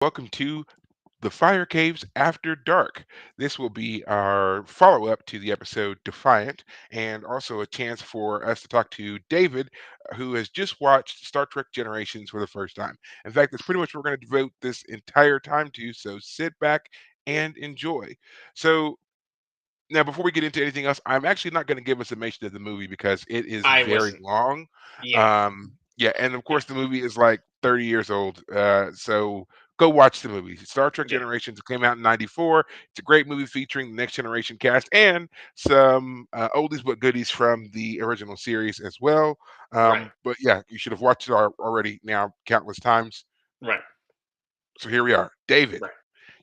Welcome to the Fire Caves After Dark. This will be our follow up to the episode Defiant, and also a chance for us to talk to David, who has just watched Star Trek Generations for the first time. In fact, that's pretty much what we're going to devote this entire time to, so sit back and enjoy. So, now, before we get into anything else, I'm actually not going to give a summation of the movie because it is I very wasn't. long. Yeah, Yeah, and of yeah, course, the movie is like 30 years old. So go watch the movie. Star Trek yeah. Generations came out in '94. It's a great movie featuring the Next Generation cast and some oldies but goodies from the original series as well. Right, But yeah, you should have watched it already now countless times. right, So here we are. David, right.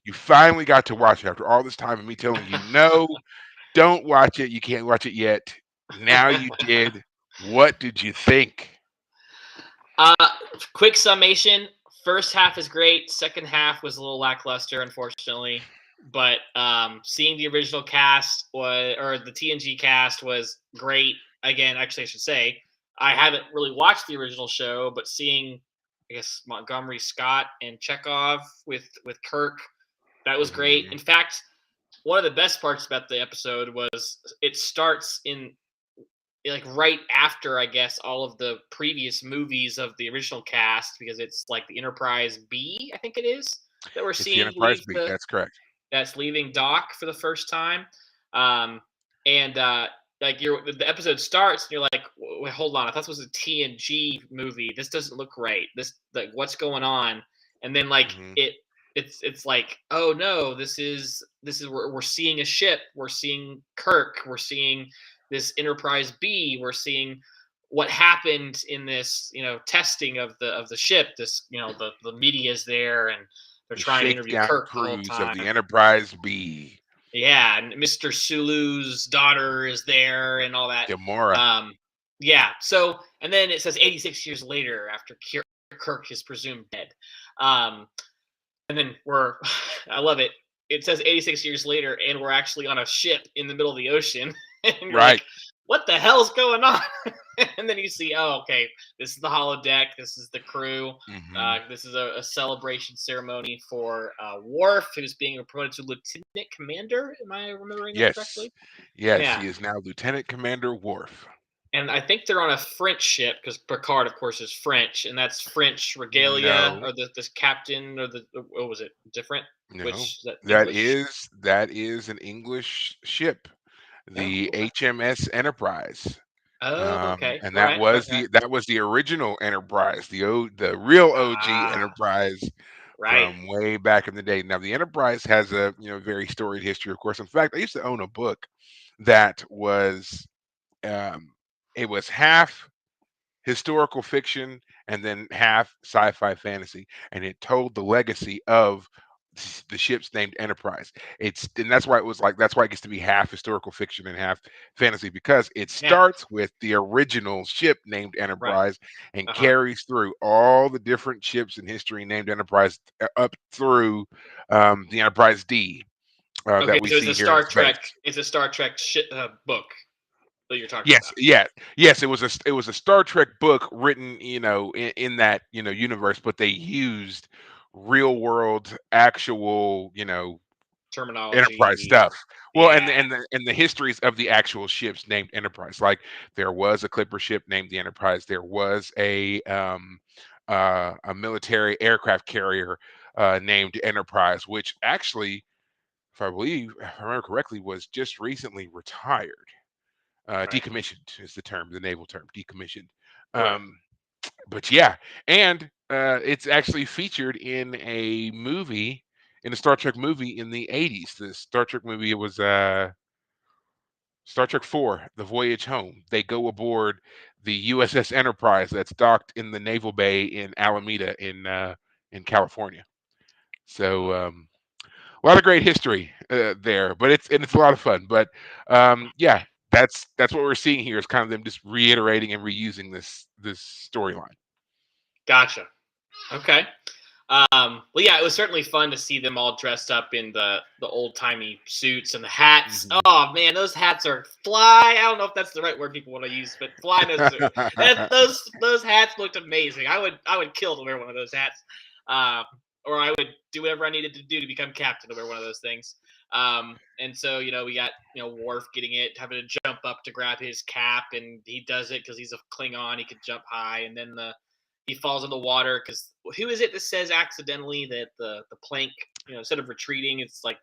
you finally got to watch it after all this time and me telling you no. Don't watch it. You can't watch it yet. Now you did. What did you think? uh, quick summation. First half is great. Second half was a little lackluster, unfortunately. But seeing the original cast was, or the TNG cast was great. Again, actually, I should say I haven't really watched the original show, but seeing, I guess, Montgomery Scott and Chekhov with Kirk, that was great. Mhm. In fact, one of the best parts about the episode was it starts in like right after, I guess, all of the previous movies of the original cast, because it's like the Enterprise B, I think it is, that we're It's the seeing Enterprise leave B. the That's correct. that's leaving dock for the first time. um and like the episode starts and you're like, wait, hold on, I thought this was a TNG movie, this doesn't look right, this, like, what's going on? And then like Mhm. it's like, oh no, this is we're seeing a ship, we're seeing Kirk, we're seeing this Enterprise B, we're seeing what happened in this, testing of the ship. This, the media is there, and they're The trying to interview shakedown Kirk the whole cruise of time. the Enterprise B. Yeah, and Mr. Sulu's daughter is there and all that. Gamora. Um, yeah. So, and then it says 86 years later, after Kirk is presumed dead. Um, and then I love it. It says 86 years later, and we're actually on a ship in the middle of the ocean. And you're Right. like, what the hell's going on? And then you see, oh, okay, this is the holodeck. This is the crew. Mhm. This is a celebration ceremony for Worf, who's being promoted to lieutenant commander. Am I remembering that Yes. correctly? Yes, Yeah. he is now Lieutenant Commander Worf. And I think they're on a French ship because Picard, of course, is French, and that's French regalia, No. or the captain, or what was it? Different? No. Which is that That English? is that is an English ship, Oh, the okay. HMS Enterprise. Oh, okay. And All right. Okay. that was the original Enterprise, the real OG Ah, Enterprise right. from way back in the day. Now the Enterprise has a very storied history, of course. In fact, I used to own a book that was um, it was half historical fiction and then half sci-fi fantasy, and it told the legacy of the ships named Enterprise. And that's why it was like that's why it gets to be half historical fiction and half fantasy because it Yeah. starts with the original ship named Right. Enterprise and Uh huh. carries through all the different ships in history named Enterprise up through the Enterprise D Okay. that we So it's see a here in Star space. Trek. It's a Star Trek book that you're talking Yes, about. yeah, yes. It was a Star Trek book written, in that universe, but they used real world, actual, Enterprise Terminology stuff. and Well, yeah. and the histories of the actual ships named Enterprise. Like there was a clipper ship named the Enterprise. There was a military aircraft carrier named Enterprise, which actually, if I remember correctly, was just recently retired. Right. Decommissioned is the term, the naval term, decommissioned. Right. Um, but yeah, and it's actually featured in a movie, in a Star Trek movie in the '80s. The Star Trek movie, it was Star Trek IV, The Voyage Home. They go aboard the USS Enterprise that's docked in the naval bay in Alameda in California. So a lot of great history there, but it's a lot of fun. But yeah, that's what we're seeing here is kind of them just reiterating and reusing this storyline. Gotcha. Okay. Well, yeah, it was certainly fun to see them all dressed up in the old timey suits and the hats. Mhm. Oh man, those hats are fly. I don't know if that's the right word people want to use, but fly noses are. Those hats looked amazing. I would kill to wear one of those hats. Um, or I would do whatever I needed to do to become captain or one of those things. And so, we got, Worf getting it, having to jump up to grab his cap, and he does it because he's a Klingon. He could jump high, and then he falls in the water because who is it that says accidentally that the plank, instead of retreating, it's like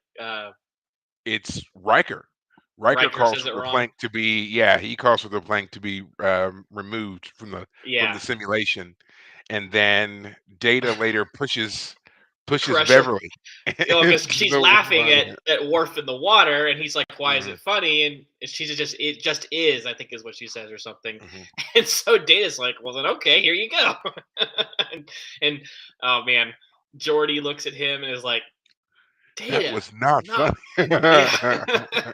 It's Riker. Riker Riker calls says for it the wrong. plank to be, yeah, he calls for the plank to be removed from the Yeah, simulation, and then Data later pushes Crusher. Beverly Because into she's the laughing water. at Worf in the water, and he's like, "Why is Mhm, it funny?" And she's just, "It just is," I think is what she says or something. mhm. And so Data's like, "Well then, okay, here you go." and, and oh man, Geordi looks at him and is like, That "Data, was not not." funny. Yeah,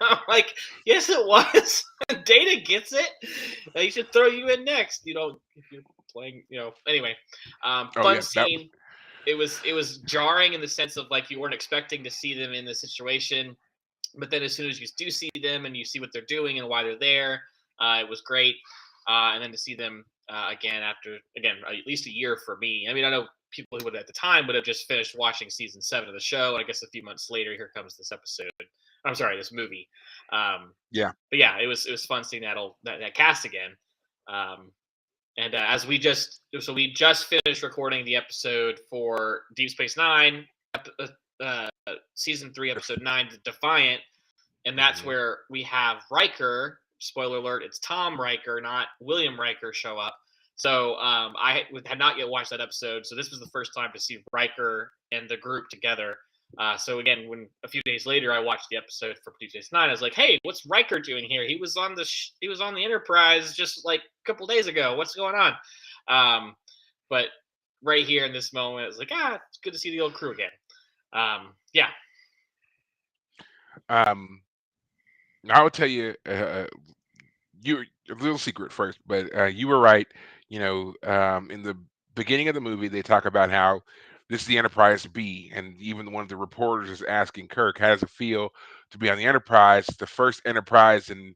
I'm like, yes, it was. Data gets it. He should throw you in next. If you're playing, Anyway, Oh fun yeah, that was scene. It was jarring in the sense of like you weren't expecting to see them in this situation, but then as soon as you do see them and you see what they're doing and why they're there, it was great. And then to see them again after at least a year for me. I mean, I know people who would at the time would have just finished watching season 7 of the show. I guess a few months later, here comes this episode. I'm sorry, this movie. Um, yeah. but yeah, it was fun seeing that cast again. Um, and as we just finished recording the episode for Deep Space Nine, uh, season 3, episode 9, Defiant, and that's Mhm. where we have Riker. Spoiler alert: it's Tom Riker, not William Riker, show up. So I had not yet watched that episode, so this was the first time to see Riker and the group together. So again, when a few days later I watched the episode for Deep Space Nine, I was like, "Hey, what's Riker doing here? He was on the Enterprise just like a couple days ago. What's going on?" Um, but right here in this moment, it's like, it's good to see the old crew again. Yeah, Um, I will tell you, you a little secret first, but you were right. In the beginning of the movie, they talk about how this is the Enterprise B, and even one of the reporters is asking Kirk, "How does it feel to be on the Enterprise, the first Enterprise in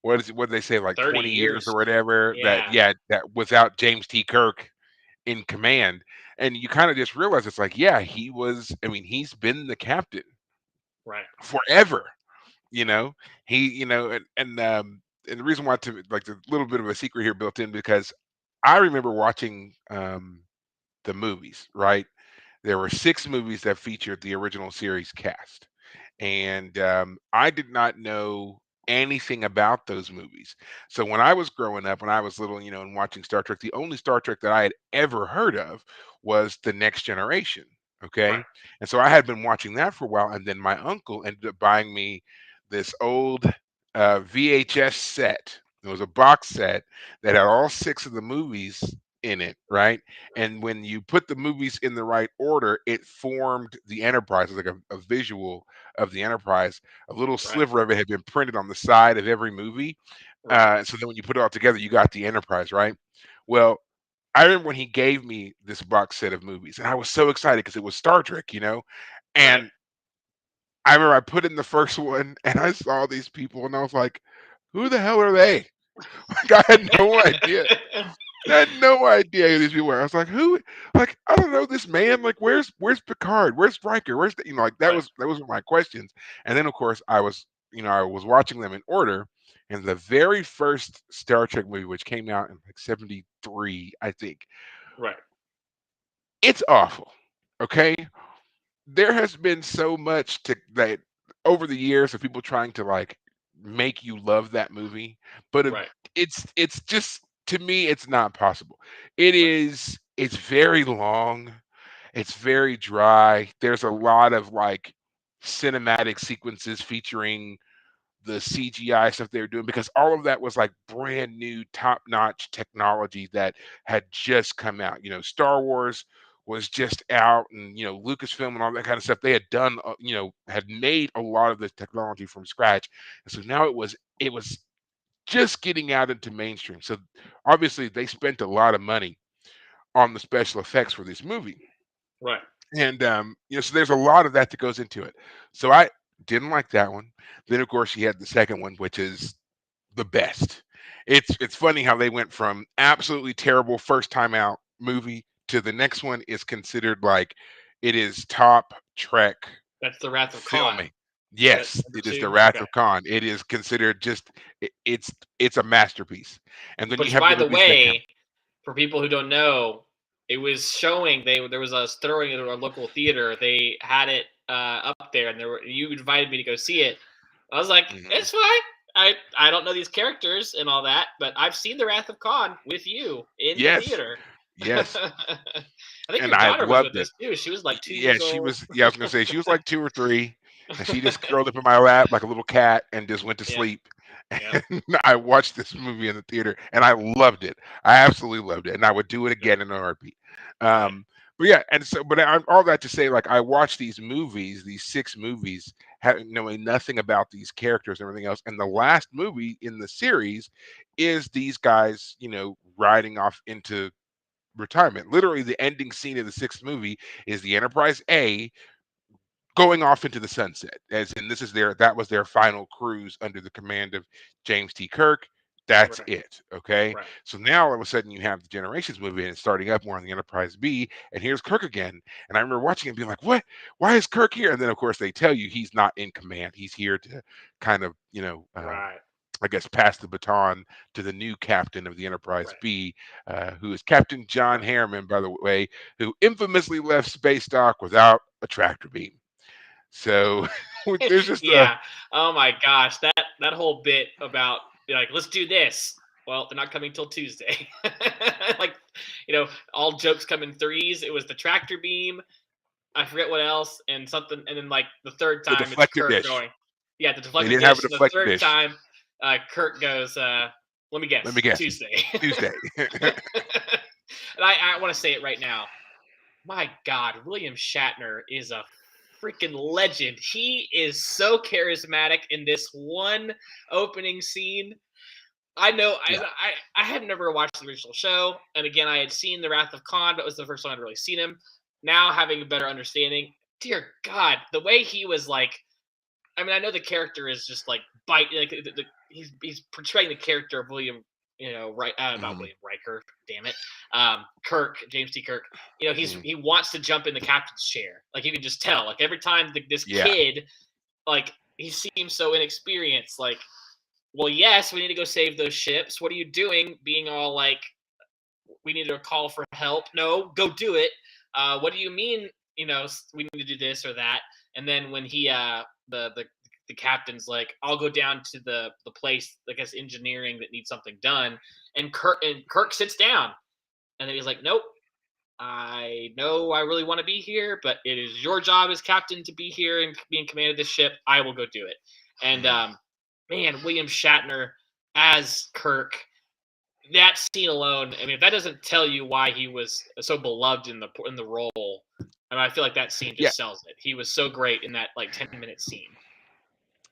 what is it? What did they say, like 30 20 years or years. whatever? That Yeah, yeah, that without James T. Kirk in command." And you kind of just realize it's like, yeah, he was. I mean, he's been the captain right. forever. You know, and the reason why, to like, the little bit of a secret here built in, because I remember watching the movies, right? There were 6 movies that featured the original series cast, and I did not know anything about those movies. So when I was growing up, when I was little, and watching Star Trek, the only Star Trek that I had ever heard of was The Next Generation. Right. Okay. And so I had been watching that for a while, and then my uncle ended up buying me this old VHS set. It was a box set that had all 6 of the movies in it, right? And when you put the movies in the right order, it formed the Enterprise. It was like a visual of the Enterprise. A little Right. sliver of it had been printed on the side of every movie. Right. So then when you put it all together, you got the Enterprise, right? Well, I remember when he gave me this box set of movies, and I was so excited because it was Star Trek. Right. And I remember I put in the first one, and I saw these people, and I was like, "Who the hell are they?" Like, I had no idea. I had no idea who these people were. I was like, "Who?" Like, I don't know this man. Like, where's Picard? Where's Riker? Where's like, that Right. was my questions. And then of course I was watching them in order. And the very first Star Trek movie, which came out in like '73, I think, Right. it's awful. Okay, there has been so much to that over the years of people trying to like make you love that movie, but Right. it's just, to me, it's not possible. Right. It's very long, it's very dry. There's a lot of like cinematic sequences featuring the CGI stuff they were doing, because all of that was like brand new, top notch technology that had just come out. Star Wars was just out, and Lucasfilm and all that kind of stuff. They had done, had made a lot of the technology from scratch, and so now it was just getting out into mainstream. So obviously they spent a lot of money on the special effects for this movie, Right. and so there's a lot of that goes into it. So I didn't like that one. Then of course you had the second one, which is the best. It's funny how they went from absolutely terrible first time out movie to the next one is considered like It is top Trek That's the Wrath of Khan. filming. Is that Yes, number it is the two? Wrath Okay. of Khan. It is considered just it's a masterpiece. And then you Which, have by the the movies that come. way, for people who don't know, it was showing. There was a throwing at our local theater. They had it up there, and you invited me to go see it. I was like, Mhm. it's fine. I don't know these characters and all that, but I've seen the Wrath of Khan with you in the Yes, theater. yes, I think and your I daughter was loved with it. us too. She was like two Yeah, years she old. was. Yeah, I was gonna say she was like 2 or 3, and she just curled up in my lap like a little cat and just went to Yep. sleep. Yep. And I watched this movie in the theater, and I loved it. I absolutely loved it, and I would do it Good. again in a heartbeat. Right. But yeah, and so, but all that to say, like, I watched these movies, these 6 movies, knowing nothing about these characters and everything else. And the last movie in the series is these guys, riding off into retirement. Literally, the ending scene of the 6th movie is the Enterprise A going off into the sunset. As in, that was their final cruise under the command of James T. Kirk. That's Right. it. Okay. Right. So now all of a sudden you have the Generations movie and it's starting up more on the Enterprise B, and here's Kirk again. And I remember watching it and being like, what? Why is Kirk here? And then of course they tell you he's not in command. He's here to kind of, Right. I guess, pass the baton to the new captain of the Enterprise Right. B, who is Captain John Right. Harriman, by the way, who infamously left space dock without a tractor beam. So there's just a Yeah. Oh my gosh, that whole bit about like, let's do this. Well, they're not coming till Tuesday. Like, all jokes come in threes. It was the tractor beam. I forget what else, and something, and then like the third the time, it's deflector Kirk dish. going, yeah, the They deflector didn't have a dish, and the deflector third dish. time, Kirk goes, "Let me Let me guess, guess. Tuesday." Tuesday. And I want to say it right now. My God, William Shatner is a freaking legend. He is so charismatic in this one opening scene. I know Yeah. I had never watched the original show, and again, I had seen The Wrath of Khan, but it was the first time I'd really seen him. Now having a better understanding, dear God, the way he was like, I mean, I know the character is just like like he's portraying the character of William, right? Not Hmm. William Riker. Damn it, Kirk, James T. Kirk. Hmm. He wants to jump in the captain's chair. Like you can just tell. Like every time this Yeah. kid, like he seems so inexperienced. Like, well, yes, we need to go save those ships. What are you doing? Being all like, we need to call for help. No, go do it. What do you mean? We need to do this or that. And then when he, the captain's like, I'll go down to the place, I guess engineering that needs something done. And Kirk sits down, and then he's like, nope. I know I really want to be here, but it is your job as captain to be here and be in command of this ship. I will go do it. And Hmm. man, William Shatner as Kirk, that scene alone, I mean, if that doesn't tell you why he was so beloved in the role, I mean, I feel like that scene Yeah. just sells it. He was so great in that like 10-minute scene.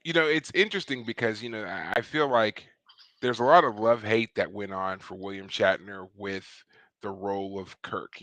It's interesting because, I feel like there's a lot of love hate that went on for William Shatner with the role of Kirk.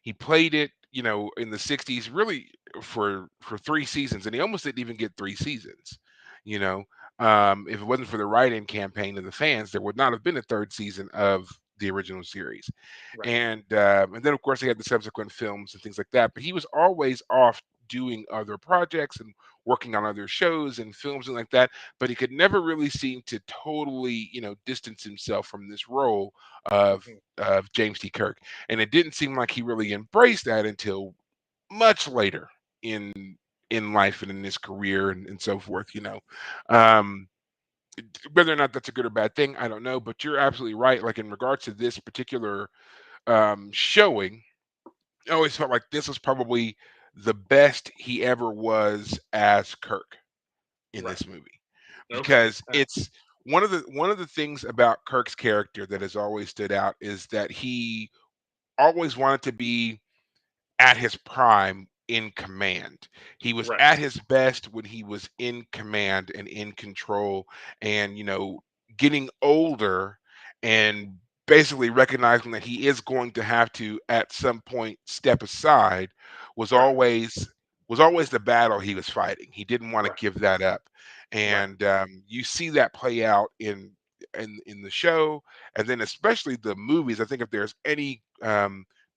He played it, in the 60s really for 3 seasons, and he almost didn't even get 3 seasons. You know, if it wasn't for the write-in campaign of the fans, there would not have been a third season of the original series. Right. And then of course he had the subsequent films and things like that. But he was always off doing other projects and working on other shows and films and like that, but he could never really seem to totally, distance himself from this role of Mhm. James T. Kirk. And it didn't seem like he really embraced that until much later in life and in his career and so forth. Um, whether or not that's a good or bad thing, I don't know. But you're absolutely right. Like in regards to this particular showing, I always felt like this was probably the best he ever was as Kirk in Right. this movie, Okay. because it's one of the things about Kirk's character that has always stood out is that he always wanted to be at his prime in command. He was Right. at his best when he was in command and in control, and getting older and basically recognizing that he is going to have to at some point step aside was Right. always was always the battle he was fighting. He didn't want to Right. give that up. Right. And you see that play out in the show, and then especially the movies. I think if there's any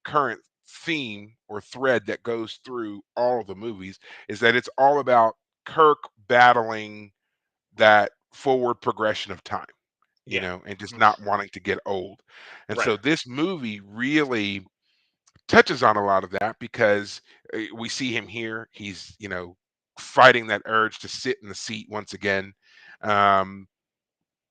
current theme or thread that goes through all of the movies is that it's all about Kirk battling that forward progression of time, Yeah. and just Mhm. not wanting to get old. And Right. so this movie really touches on a lot of that because we see him here. He's, fighting that urge to sit in the seat once again. Um,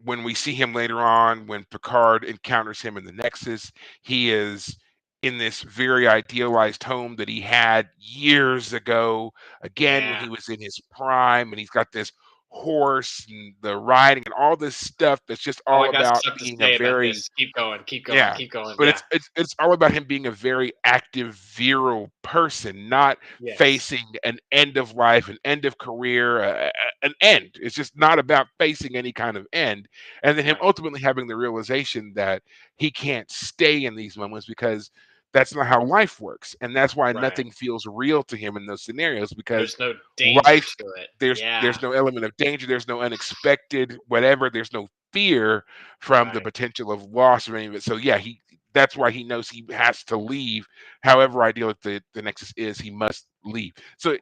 when we see him later on, when Picard encounters him in the Nexus, he is in this very idealized home that he had years ago, again, when Yeah. he was in his prime, and he's got this horse and the riding and all this stuff that's just Oh, all I got about stuff to being a say about very this. Keep going. Keep going. yeah, Keep going. but Yeah. it's all about him being a very active, virile person, not Yes. facing an end of life, an end of career, an end. It's just not about facing any kind of end. And then him Right. ultimately having the realization that he can't stay in these moments because that's not how life works. And that's why Right. nothing feels real to him in those scenarios because There's no danger life to it. there's Yeah. no element of danger, there's no unexpected whatever, there's no fear from the Right. potential of loss or any of it. So yeah, he that's why he knows he has to leave. However idyllic the Nexus is, he must leave. So Right.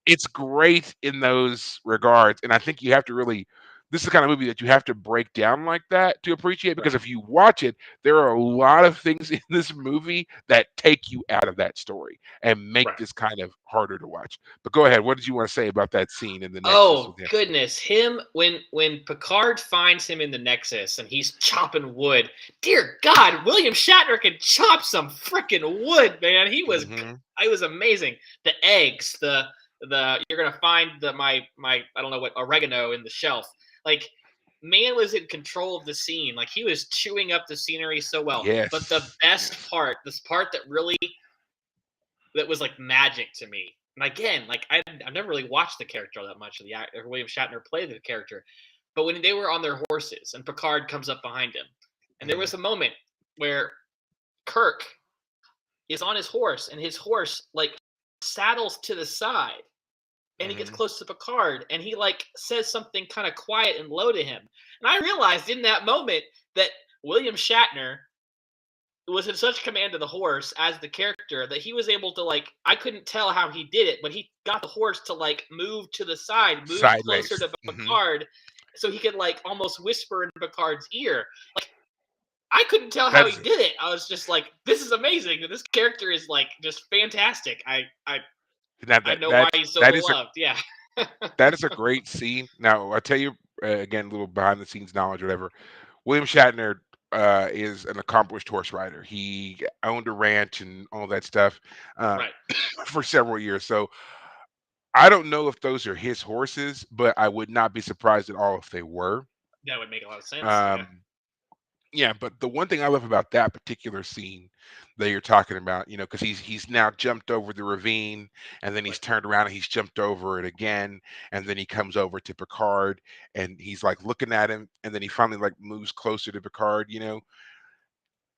it's great in those regards. And I think you have to really this is the kind of movie that you have to break down like that to appreciate because Right. if you watch it, there are a lot of things in this movie that take you out of that story and make Right. this kind of harder to watch. But go ahead. What did you want to say about that scene in the Nexus with Oh him? goodness, him when Picard finds him in the Nexus and he's chopping wood. Dear God, William Shatner can chop some freaking wood, man. Hmm. I was amazing. The eggs, the you're gonna find my I don't know what oregano in the shelf. Like man was in control of the scene. Like he was chewing up the scenery so well. But the Yes. best Yes. part, this part that really that was like magic to me. And again, like I've never really watched the character all that much. The actor William Shatner played the character, but when they were on their horses and Picard comes up behind him, and there Hmm. was a moment where Kirk is on his horse and his horse like saddles to the side and he gets Hmm. close to Picard and he like says something kind of quiet and low to him. And I realized in that moment that William Shatner was in such command of the horse as the character that he was able to like I couldn't tell how he did it, but he got the horse to like move to the side, move closer Sideways. to Hmm. Picard, so he could like almost whisper in Picard's ear. Like I couldn't tell how he That's did it. I was just like, this is amazing. This character is like just fantastic. that I that know why that he's so that is a beloved. Yeah. that is a great scene. Now I'll tell you again a little behind the scenes knowledge, whatever. William Shatner is an accomplished horse rider. He owned a ranch and all that stuff uh, Right. for several years. So I don't know if those are his horses, but I would not be surprised at all if they were. That would make a lot of sense. Yeah. Um, yeah, but the one thing I love about that particular scene that you're talking about, because he's now jumped over the ravine, and then he's Right. turned around and he's jumped over it again, and then he comes over to Picard, and he's like looking at him, and then he finally like moves closer to Picard.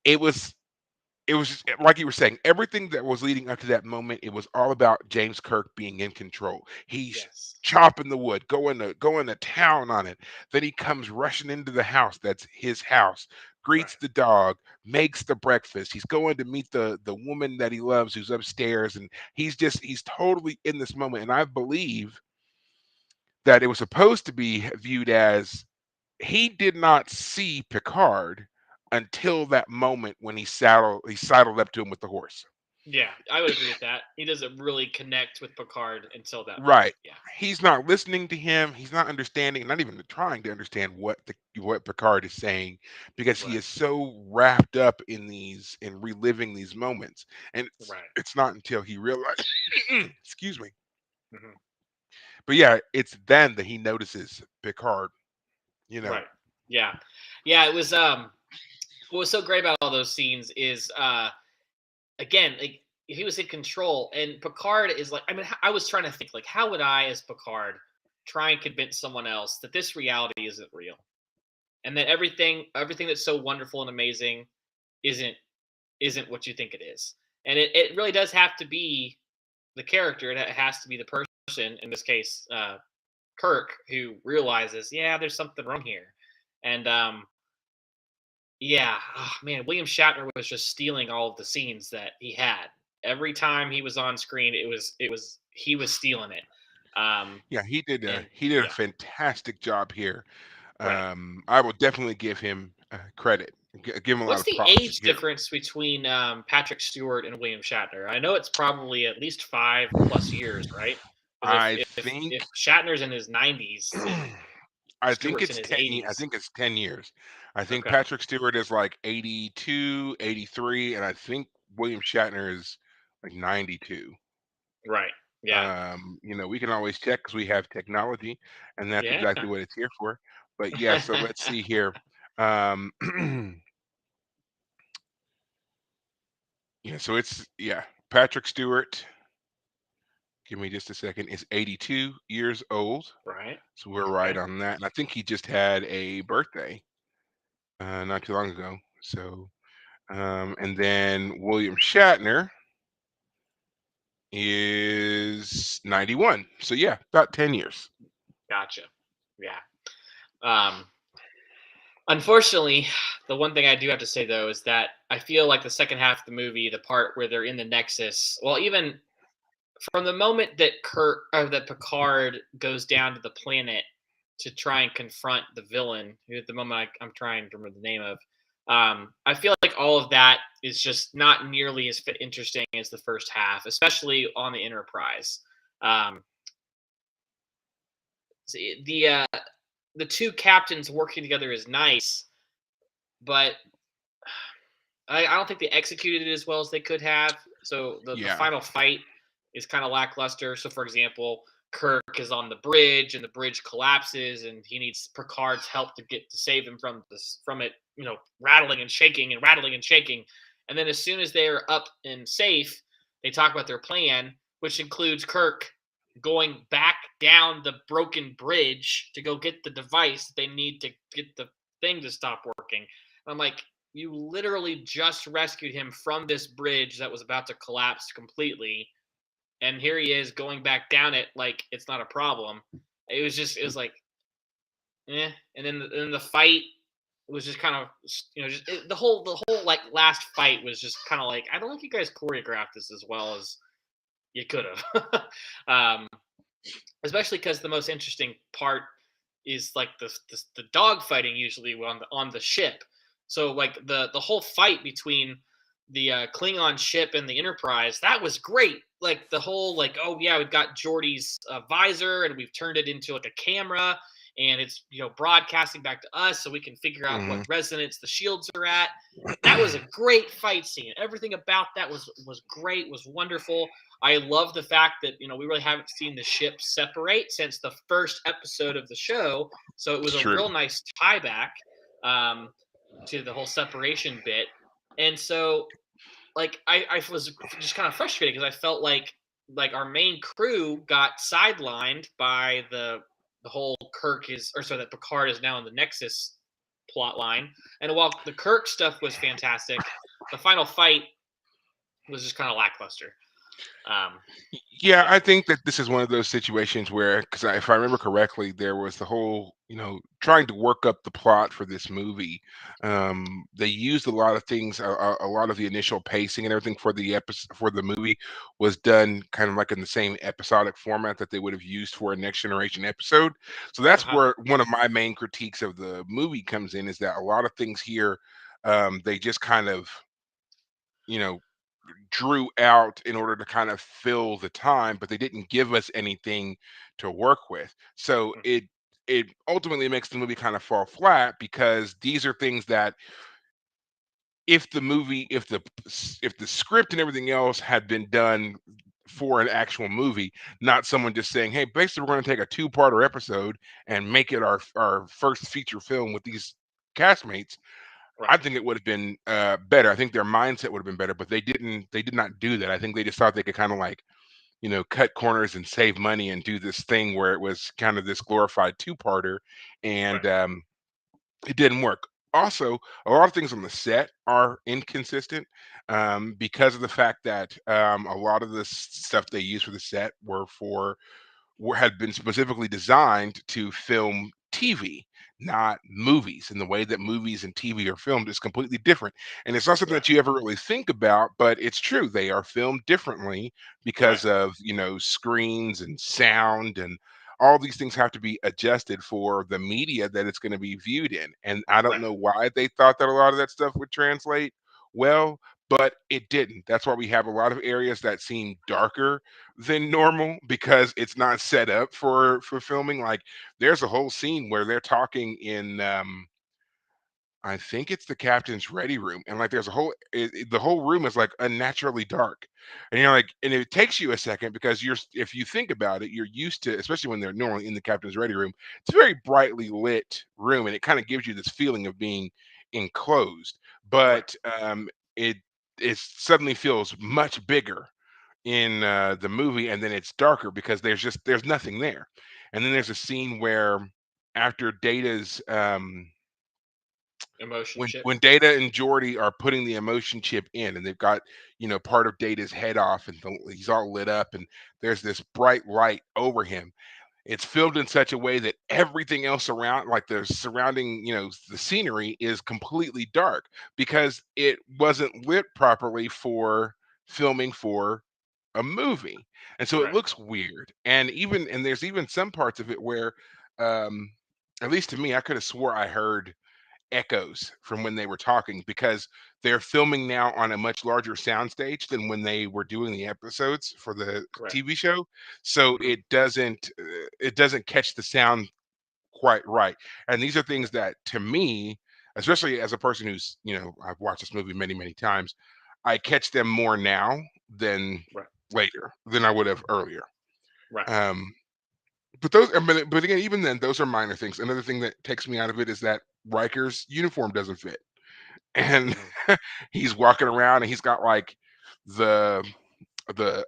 It was like you were saying, everything that was leading up to that moment, it was all about James Kirk being in control. He's Yes. chopping the wood, going to town on it. Then he comes rushing into the house. That's his house. Greets Right. the dog, makes the breakfast. He's going to meet the woman that he loves who's upstairs, and he's totally in this moment. And I believe that it was supposed to be viewed as he did not see Picard until that moment when he saddled up to him with the horse. Yeah, I would agree with that. He doesn't really connect with Picard until that moment. Right. Yeah. He's not listening to him. He's not understanding, not even trying to understand what Picard is saying because he Right. is so wrapped up in reliving these moments. And it's, Right. it's not until he realizes excuse me. Hmm. But yeah, it's then that he notices Picard, you know. Right. Yeah. Yeah. It was what was so great about all those scenes is again like he was in control and Picard is like I mean I was trying to think like how would I as Picard try and convince someone else that this reality isn't real and that everything that's so wonderful and amazing isn't isn't what you think it is. And it really does have to be the character. It has to be the person in this case, Kirk, who realizes, yeah, there's something wrong here. And yeah, oh, man, William Shatner was just stealing all of the scenes that he had. every time he was on screen, he was stealing it. Yeah, And he did a yeah, fantastic job here. right. I will definitely give him credit. Give him a lot What's of the props age here. difference between Patrick Stewart and William Shatner? I know it's probably at least 5+ years, right? Because I if think Shatner's in his 90s and I think Stewart's in it's his 10 I 80s, think it's 10 years. I think okay, Patrick Stewart is like 82, 83, and I think William Shatner is like 92. right, yeah, We can always check because we have technology, and that's yeah, exactly what it's here for. But yeah, so let's see here. Um, yeah, so Patrick Stewart, give me just a second, is 82 years old. right, So we're right okay, on that. And I think he just had a birthday not too long ago. So and then William Shatner is 91. So yeah, about 10 years. gotcha, yeah. Um, Unfortunately, the one thing I do have to say though is that I feel like the second half of the movie, the part where they're in the Nexus, well, even from the moment that that Picard goes down to the planet to try and confront the villain, who at the moment I'm trying to remember the name of, I feel like all of that is just not nearly as interesting as the first half, especially on the Enterprise. Um, the two captains working together is nice, but I don't think they executed it as well as they could have. So the Yeah. final fight is kind of lackluster. So for example, Kirk is on the bridge and the bridge collapses and he needs Picard's help to save him from it, rattling and shaking and rattling and shaking. And then as soon as they're up and safe, they talk about their plan, which includes Kirk going back down the broken bridge to go get the device that they need to get the thing to stop working. And I'm like, you literally just rescued him from this bridge that was about to collapse completely, and here he is going back down it like it's not a problem. It was like, and then the fight was just kind of, the whole like last fight was just kind of like, I don't think you guys choreographed this as well as you could have. um, Especially because the most interesting part is like the dog fighting usually on the ship. So like the whole fight between the Klingon ship and the Enterprise, that was great. Like the whole, like, oh yeah, we've got Geordi's visor and we've turned it into like a camera, and it's broadcasting back to us so we can figure out what Mhm. resonance the shields are at. That was a great fight scene. Everything about that was great, was wonderful. I love the fact that we really haven't seen the ship separate since the first episode of the show, so it It's was a true. real nice tie back um, to the whole separation bit. And so, like, I was just kind of frustrated because I felt like our main crew got sidelined by the whole Kirk is, or so that Picard is now in the Nexus plot line. And while the Kirk stuff was fantastic, the final fight was just kind of lackluster. Um, Yeah, yeah. I think that this is one of those situations where, because if I remember correctly, there was the whole, trying to work up the plot for this movie. They used a lot of things, a lot of the initial pacing and everything for the episode for the movie was done kind of like in the same episodic format that they would have used for a Next Generation episode. So that's Uh-huh. where one of my main critiques of the movie comes in, is that a lot of things here, they just kind of, you know, drew out in order to kind of fill the time, but they didn't give us anything to work with. So Mhm. it ultimately makes the movie kind of fall flat, because these are things that, if the movie if the script and everything else had been done for an actual movie, not someone just saying, hey, basically we're going to take a two-parter episode and make it our first feature film with these castmates, I Right. think it would have been better. I think their mindset would have been better, but they did not do that. I think they just thought they could kind of like, cut corners and save money and do this thing where it was kind of this glorified two-parter, and Right. it didn't work. Also, a lot of things on the set are inconsistent, because of the fact that a lot of the stuff they used for the set had been specifically designed to film TV, not movies. And the way that movies and TV are filmed is completely different. And it's not something Right. that you ever really think about, but it's true. They are filmed differently Right. because of, screens and sound, and all these things have to be adjusted for the media that it's going to be viewed in. And I don't Right. know why they thought that a lot of that stuff would translate well, but it didn't. That's why we have a lot of areas that seem darker than normal because it's not set up for filming. Like there's a whole scene where they're talking in I think it's the captain's ready room, and like there's a whole the whole room is like unnaturally dark, and you're like, and it takes you a second because if you think about it, you're used to, especially when they're normally in the captain's ready room, it's a very brightly lit room, and it kind of gives you this feeling of being enclosed, Right. but it it suddenly feels much bigger in the movie, and then it's darker because there's nothing there, and then there's a scene where after Data's Emotion when chip. when Data and Jordy are putting the emotion chip in, and they've got part of Data's head off, and he's all lit up, and there's this bright light over him. It's filmed in such a way that everything else around, like the surrounding, the scenery is completely dark because it wasn't lit properly for filming for a movie, and so it Right. looks weird. And there's even some parts of it where, um, at least to me, I could have swore I heard echoes from when they were talking because they're filming now on a much larger soundstage than when they were doing the episodes for the Right. TV show. So Mhm. it doesn't catch the sound quite right. And these are things Right. that to me, especially as a person who's, I've watched this movie many, many times, I catch them more now than Right. later than I would have earlier. Right. Um, but again, even then, those are minor things. Another thing that takes me out of it is that Riker's uniform doesn't fit, and Mhm. he's walking around and he's got like the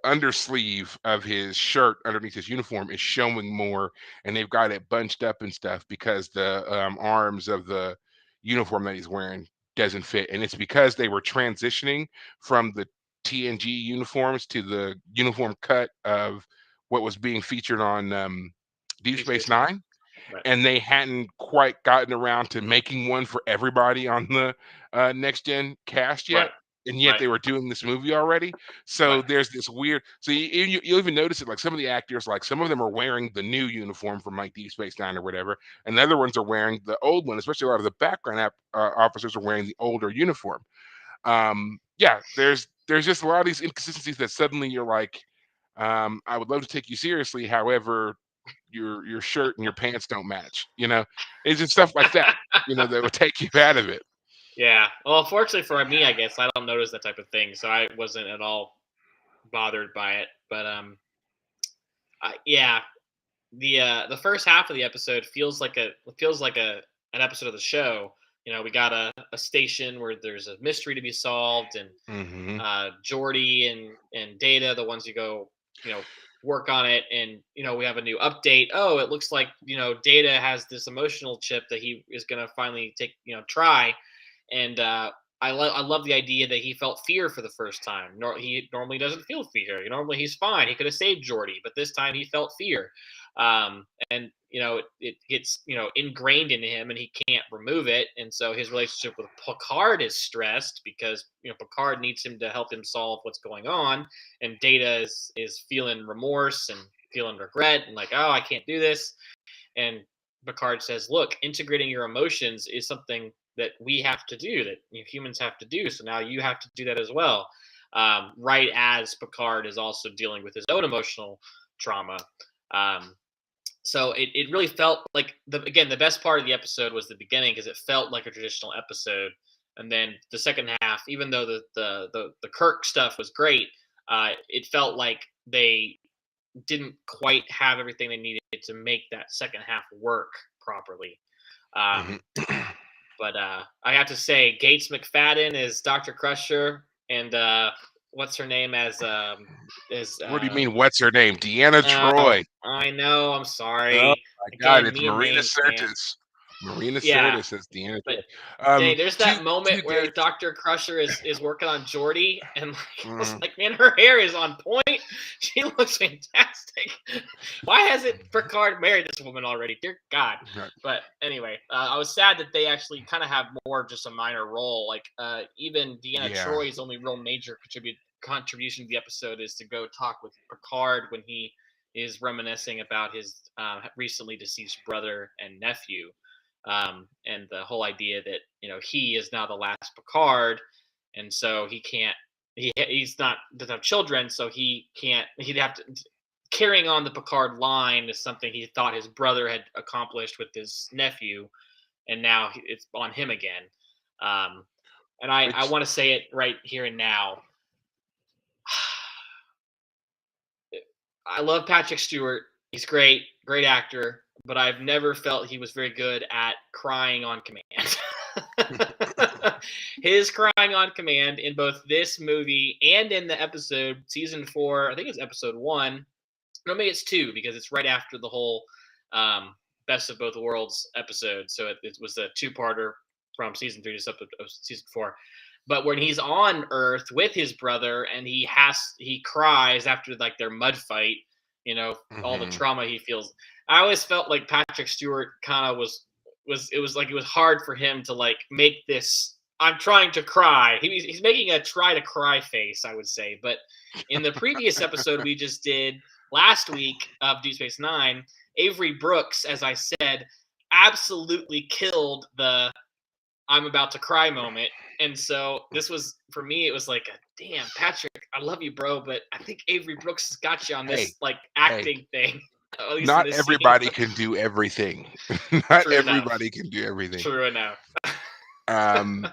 undersleeve of his shirt underneath his uniform is showing more, and they've got it bunched up and stuff because the arms of the uniform that he's wearing doesn't fit, and it's because they were transitioning from the TNG uniforms to the uniform cut of what was being featured on Deep Deep Space Space Nine. Nine, Right. and they hadn't quite gotten around to making one for everybody on the next gen cast Right. yet, and yet Right. they were doing this movie already. So Right. there's this weird. So you'll even notice it. Like some of the actors, like some of them are wearing the new uniform from like Deep Space Nine or whatever, and the other ones are wearing the old one. Especially a lot of the background officers are wearing the older uniform. Yeah, there's just a lot of these inconsistencies that suddenly you're like, I would love to take you seriously, however, your shirt and your pants don't match. It's just stuff like that. That would take you out of it. Yeah. Well, fortunately for me, I guess I don't notice that type of thing, so I wasn't at all bothered by it. But yeah, the first half of the episode feels like an episode of the show. We got a station where there's a mystery to be solved, and Hmm. Jordy and Data, the ones who go, work on it, and we have a new update. Oh, it looks like Data has this emotional chip that he is gonna finally take, try, and I love the idea that he felt fear for the first time. He normally doesn't feel fear. Normally he's fine. He could have saved Jordy, but this time he felt fear, and it gets ingrained in him, and he can't remove it. And so his relationship with Picard is stressed because Picard needs him to help him solve what's going on, and Data is feeling remorse and feeling regret and like, oh, I can't do this. And Picard says, look, integrating your emotions is something that we have to do, that humans have to do. So now you have to do that as well. Right as Picard is also dealing with his own emotional trauma. Um, so it really felt like the best part of the episode was the beginning because it felt like a traditional episode, and then the second half, even though the Kirk stuff was great, it felt like they didn't quite have everything they needed to make that second half work properly. Hmm. Um, but I have to say, Gates McFadden is Dr. Crusher, and what's her name as What do you mean? What's her name? Deanna oh, Troy. I know. I'm Oh sorry. my God, Again, it's me and Marina names, man. Sirtis. Marina Yeah, Sirtis says Deanna but Troi. dang, there's Two that moment two where dates. Dr. Crusher is working on Jordy, and like, I was Mhm. like, man, her hair is on point. She looks fantastic. Why hasn't Picard married this woman already? Dear God. Right. But anyway, I was sad that they actually kind of have more of just a minor role. Like even Deanna Yeah. Troy's only real major contribution to the episode is to go talk with Picard when he is reminiscing about his recently deceased brother and nephew, and the whole idea that he is now the last Picard, and so he can't. He's not doesn't have children, so he can't. He'd have to carrying on the Picard line is something he thought his brother had accomplished with his nephew, and now it's on him again. Um, and I Which want to say it right here and now. I love Patrick Stewart. He's great, great actor, but I've never felt he was very good at crying on command. His crying on command in both this movie and in the episode season 4, I think it's episode 1. No, maybe it's 2 because it's right after the whole best of both worlds episode. So it was a two-parter from season 3 to season 4. But when he's on Earth with his brother and he cries after like their mud fight, all the mhm. trauma he feels. I always felt like Patrick Stewart kind of was like it was hard for him to like make this. I'm trying to cry. He's making a try to cry face, I would say. But in the previous episode we just did last week of Deep Space Nine, Avery Brooks, as I said, absolutely killed the I'm about to cry moment. And so this was for me, it was like, damn, Patrick, I love you, bro, but I think Avery Brooks has got you on Hey, this like hey, acting thing, at least in not this scene. everybody can do everything. Not True enough. everybody can do everything. True enough. Um,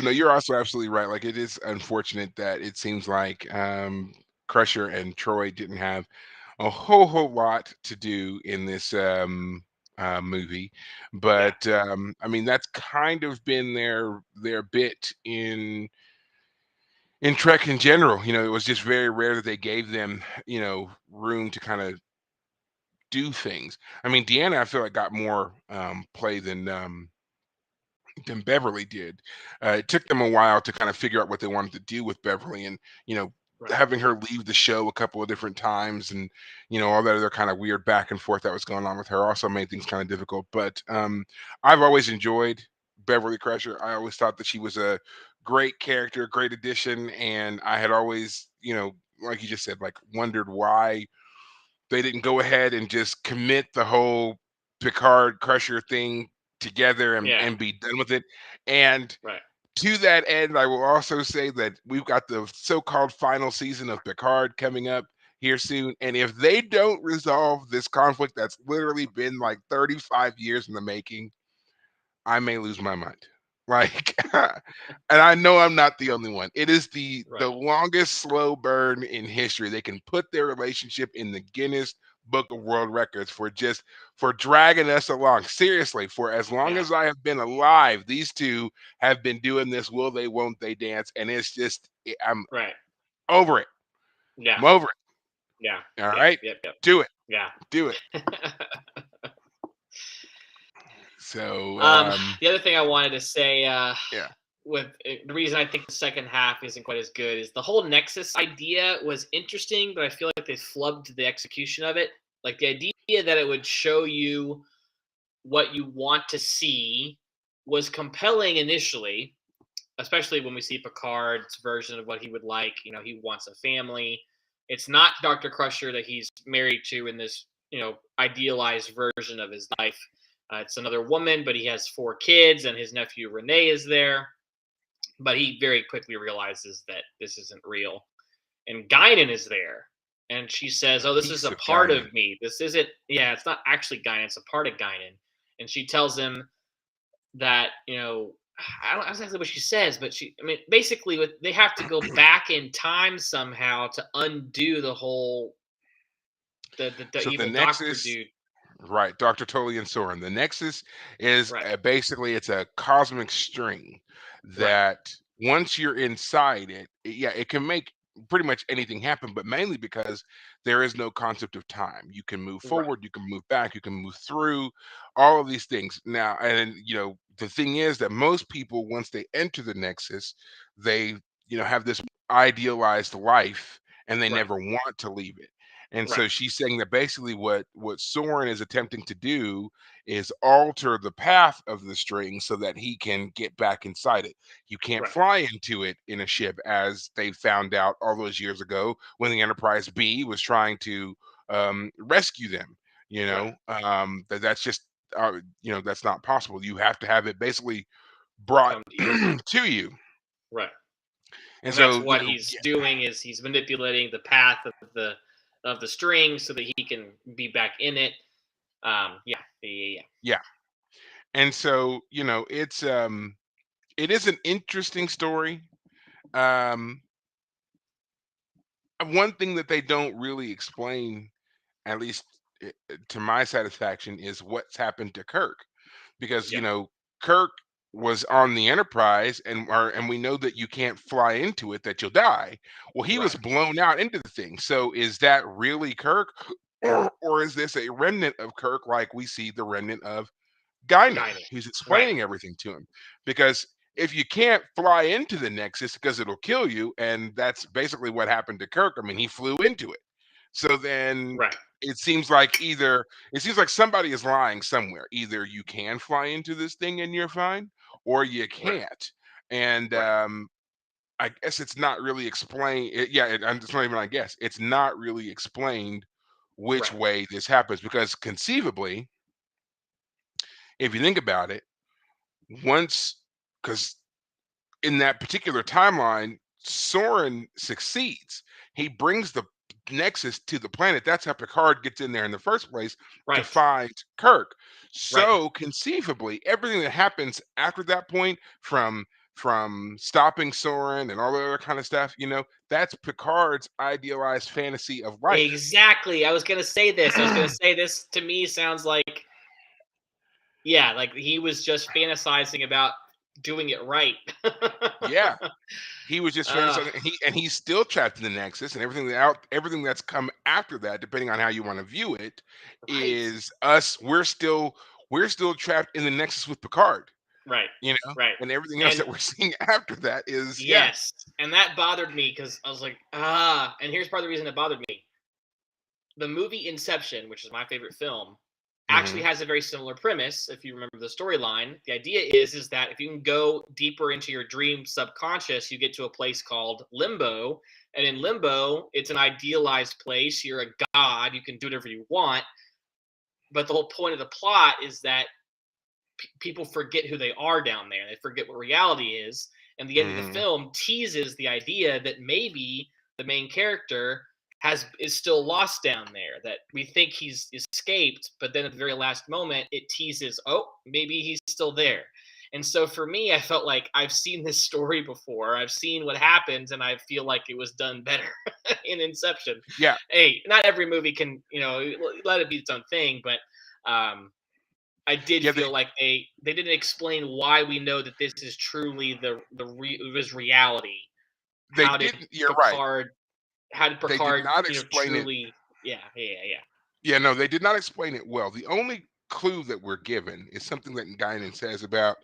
no, you're also absolutely right. Like, it is unfortunate that it seems like Crusher and Troy didn't have a whole lot to do in this movie, Yeah. but I mean that's kind of been their bit in Trek in general. It was just very rare that they gave them room to kind of do things. I mean, Deanna, I feel like got more play than Beverly did. It took them a while to kind of figure out what they wanted to do with Beverly, and Right. having her leave the show a couple of different times, and all that other kind of weird back and forth that was going on with her also made things kind of difficult. But I've always enjoyed Beverly Crusher. I always thought that she was a great character, great addition, and I had always, like you just said, like wondered why they didn't go ahead and just commit the whole Picard Crusher thing together and, Yeah. and be done with it. And Right. to that end, I will also say that we've got the so-called final season of Picard coming up here soon. And if they don't resolve this conflict that's literally been like 35 years in the making, I may lose my mind. Like, and I know I'm not the only one. It is the Right. longest slow burn in history. They can put their relationship in the Guinness Book of World Records for dragging us along. Seriously, for as long Yeah. as I have been alive, these two have been doing this will they won't they dance, and it's just I'm Right. over it. Yeah. I'm over Yeah. it. All Yep. right, Yep. Yep. do it, Yeah. do it. So um, the other thing I wanted to say, yeah, with the reason I think the second half isn't quite as good is the whole Nexus idea was interesting, but I feel like they flubbed the execution of it. Like the idea that it would show you what you want to see was compelling initially, especially when we see Picard's version of what he would like. He wants a family. It's not Dr. Crusher that he's married to in this, idealized version of his life. It's another woman, but he has 4 kids, and his nephew Renee is there. But he very quickly realizes that this isn't real. And Guinan is there. And she says, a "Oh, this is piece a of part Guinan. of me. This isn't, yeah, it's not actually Guinan, it's a part of Guinan." And she tells him that, I don't know exactly what she says, but basically, they have to go back in time somehow to undo the whole the So the evil doctor Nexus. dude. Right, Dr. Tolian Soren. The Nexus is Right, basically it's a cosmic string right, that once you're inside it, yeah, it can make pretty much anything happen, but mainly because there is no concept of time. You can move Right. forward, you can move back, you can move through all of these things. Now, and the thing is that most people, once they enter the Nexus, they, have this idealized life and they Right. never want to leave it. And Right. so she's saying that basically what Soren is attempting to do is alter the path of the string so that he can get back inside it. You can't Right. fly into it in a ship, as they found out all those years ago when the Enterprise B was trying to rescue them. Right. That's just that's not possible. You have to have it basically brought Come to you. to you. Right. And And that's so, what he's doing is he's manipulating the path of the string so that he can be back in it. Yeah. yeah. And so, it is an interesting story. Um, one thing that they don't really explain, at least to my satisfaction, is what's happened to Kirk, because Yeah. Kirk was on the Enterprise, and we know that you can't fly into it, that you'll die. Well, he was Right. blown out into the thing. So is that really Kirk, or is this a remnant of Kirk, like we see the remnant of Guinan, Guiding. who's Right. explaining everything to him? Because if you can't fly into the Nexus because it'll kill you, and that's basically what happened to Kirk. I mean, he flew into it. So then Right. it seems like somebody is lying somewhere. Either you can fly into this thing and you're fine, or you Right. can't. And Right. I guess it's not really explained. It's not even. I guess it's not really explained which Right. way this happens, because conceivably, if you think about it, once because in that particular timeline, Soren succeeds. He brings the Nexus to the planet. That's how Picard gets in there in the first place, to Right. find Kirk. Right. So conceivably, everything that happens after that point, from stopping Soren and all the other kind of stuff, that's Picard's idealized fantasy of life. Exactly. I was gonna say this. I was gonna say this to me sounds like like he was just fantasizing about doing it right. Yeah. He was just uh, fantasizing, and he's still trapped in the Nexus, and everything that's come after that, depending on how you want to view it, right. is us. We're still trapped in the Nexus with Picard, Right. Right. and everything else And that we're seeing after that is yes, and that bothered me because I was like, and here's part of the reason it bothered me. The movie Inception, which is my favorite film, actually hmm has a very similar premise. If you remember the storyline, the idea is that if you can go deeper into your dream subconscious, you get to a place called limbo. And in limbo, it's an idealized place. You're a god. You can do whatever you want. But the whole point of the plot is that people forget who they are down there. They forget what reality is. And the end of the hmm film teases the idea that maybe the main character is still lost down there, that we think he's escaped, but then at the very last moment it teases, oh, maybe he's still there. And so for me, I felt like I've seen this story before. I've seen what happens, and I feel like it was done better in Inception. yeah, Hey, not every movie can, let it be its own thing, but I did yeah. They feel like they didn't explain why we know that this is truly it was reality. they How did didn't. You're right. Picard? How did They did Picard? not explain it. Truly? Yeah. Yeah, no, they did not explain it well. The only clue that we're given is something that Guinan says about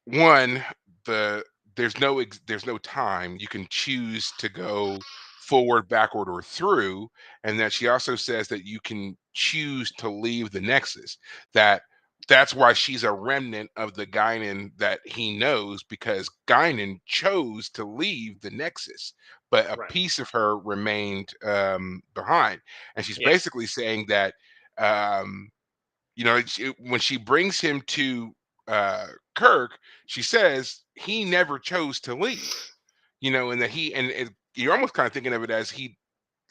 one, the there's no time. You can choose to go forward, backward, or through. And that she also says that you can choose to leave the Nexus. That's why she's a remnant of the Guinan that he knows, because Guinan chose to leave the Nexus, but a Right. piece of her remained behind. And she's Yeah. basically saying that um, when she brings him to Kirk, she says he never chose to leave. And that you're almost kind of thinking of it as he,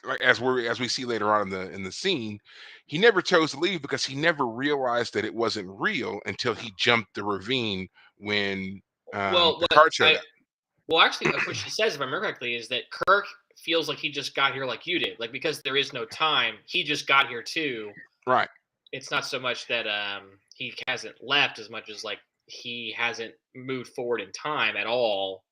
like, as we see later on in the scene, he never chose to leave because he never realized that it wasn't real until he jumped the ravine when Well, Picard showed up. actually, what she says, if I remember correctly, is that Kirk feels like he just got here like you did, like because there is no time, he just got here too. Right. It's not so much that he hasn't left as much as like he hasn't moved forward in time at all.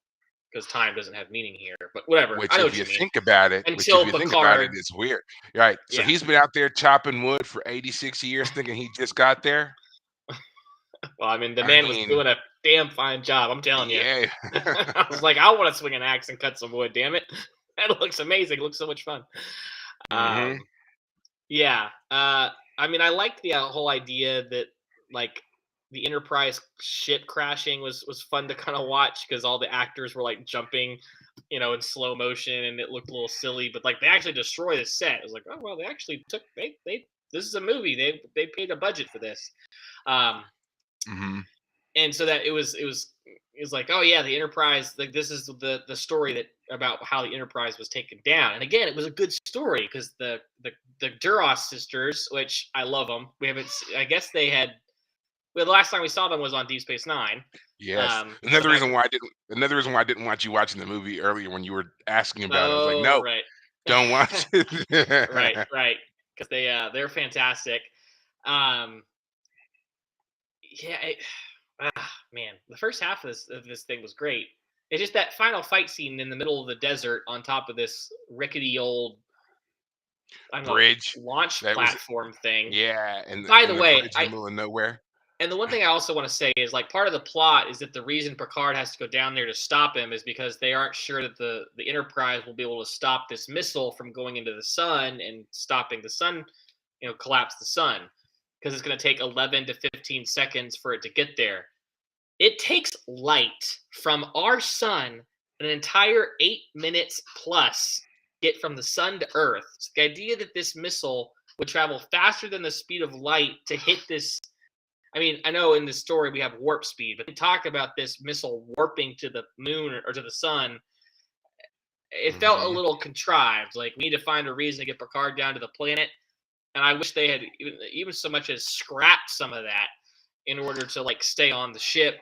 because time doesn't have meaning here. But whatever, Which, I know if what you you mean. think about it, Until Picard, it's weird. Right. So yeah. he's been out there chopping wood for 86 years thinking he just got there. Well, I mean, the I man was mean, doing a damn fine job. I'm telling you. yeah. I was like, I want to swing an axe and cut some wood. Damn it, that looks amazing. It looks so much fun. Hmm. Yeah. I mean, I liked the whole idea that like the Enterprise ship crashing was fun to kind of watch because all the actors were like jumping, in slow motion, and it looked a little silly. But like they actually destroy the set. It was like, oh well, they actually took they this is a movie. They paid a budget for this. Um, Hmm. and so that it was like, oh yeah, the Enterprise, like this is the story that about how the Enterprise was taken down. And again, it was a good story because the Duras sisters, which I love them, we haven't I guess they had, well, the last time we saw them was on Deep Space Nine. Yes. So back Another reason why I didn't want you watching the movie earlier when you were asking about it. I was like, oh no, right. don't watch Right, it. right, because they're fantastic. um yeah, man, the first half of this thing was great. It's just that final fight scene in the middle of the desert on top of this rickety old, I don't know, Bridge. launch That was platform thing. Yeah, By the and the way, bridge in the middle of nowhere. and the one thing I also want to say is like part of the plot is that the reason Picard has to go down there to stop him is because they aren't sure that the Enterprise will be able to stop this missile from going into the sun and stopping the sun, collapse the sun, because it's going to take 11 to 15 seconds for it to get there. It takes light from our sun an entire 8 minutes plus get from the sun to Earth. So the idea that this missile would travel faster than the speed of light to hit this. I mean, I know in this story we have warp speed, but they talk about this missile warping to the moon or to the sun. It felt a Hmm. little contrived. Like we need to find a reason to get Picard down to the planet, and I wish they had even so much as scrapped some of that in order to like stay on the ship.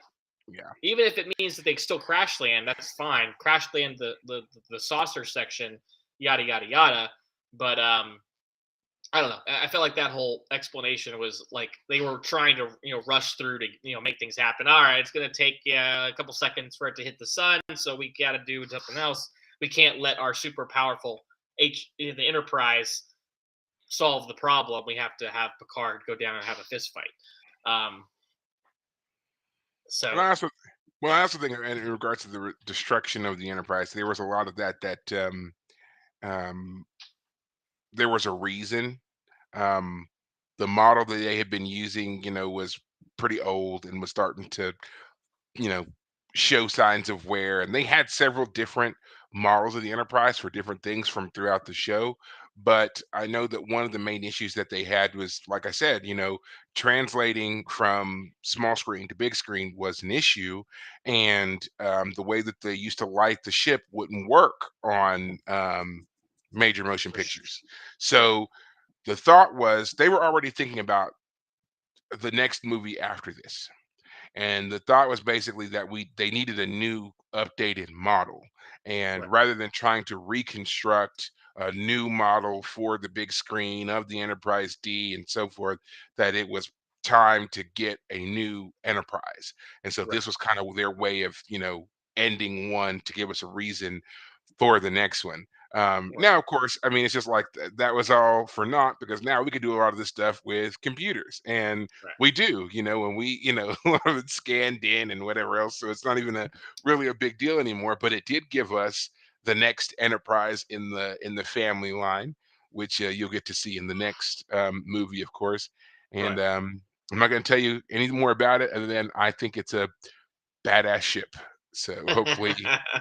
Yeah. Even if it means that they still crash land, that's fine. Crash land the saucer section, yada yada yada. But I don't know. I felt like that whole explanation was like they were trying to rush through to make things happen. All right, it's gonna take a couple seconds for it to hit the sun, so we got to do something else. We can't let our super powerful the Enterprise solve the problem. We have to have Picard go down and have a fist fight. Um, And so I also think in regards to the destruction of the Enterprise, there was a lot of that um, there was a reason. Um, the model that they had been using, was pretty old and was starting to, you know, show signs of wear. And they had several different models of the Enterprise for different things from throughout the show. But I know that one of the main issues that they had was, like I said, translating from small screen to big screen was an issue. And the way that they used to light the ship wouldn't work on major motion pictures. right, So the thought was they were already thinking about the next movie after this, and the thought was basically that they needed a new updated model, and right, rather than trying to reconstruct a new model for the big screen of the Enterprise D and so forth, that it was time to get a new Enterprise. And so right, this was kind of their way of ending one to give us a reason for the next one. right, Now, of course, I mean, it's just like that was all for naught because now we could do a lot of this stuff with computers, and right. we do, when we, a lot of it's scanned in and whatever else. So it's not even really a big deal anymore. But it did give us the next Enterprise in the family line, which you'll get to see in the next movie, of course. And Right. I'm not going to tell you any more about it other than I think it's a badass ship. So hopefully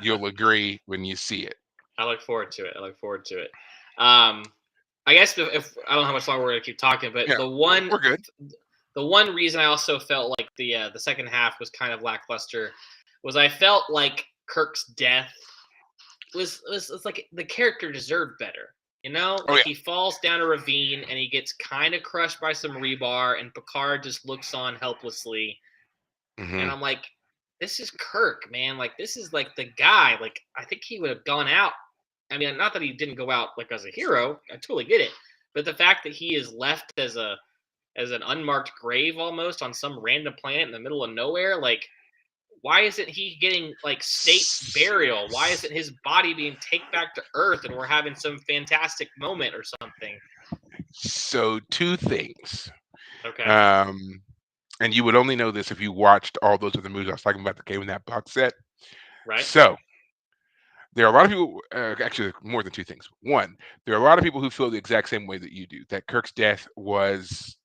you'll agree when you see it. I look forward to it. I look forward to it. Um, I guess if I don't know how much longer we're gonna keep talking, but Yeah, we're good. the one reason I also felt like the second half was kind of lackluster was I felt like Kirk's death was like the character deserved better. Oh Like yeah. he falls down a ravine and he gets kind of crushed by some rebar, and Picard just looks on helplessly. And Hmm. I'm like, this is Kirk, man. Like this is like the guy. Like I think he would have gone out. I mean, not that he didn't go out like as a hero. I totally get it. But the fact that he is left as an unmarked grave almost on some random planet in the middle of nowhere, like why isn't he getting like state burial? Why isn't his body being taken back to Earth and we're having some fantastic moment or something? So two things. Okay. Um, and you would only know this if you watched all those other movies I was talking about that came in that box set. Right. So there are a lot of people, actually, more than two things. One, there are a lot of people who feel the exact same way that you do, that Kirk's death was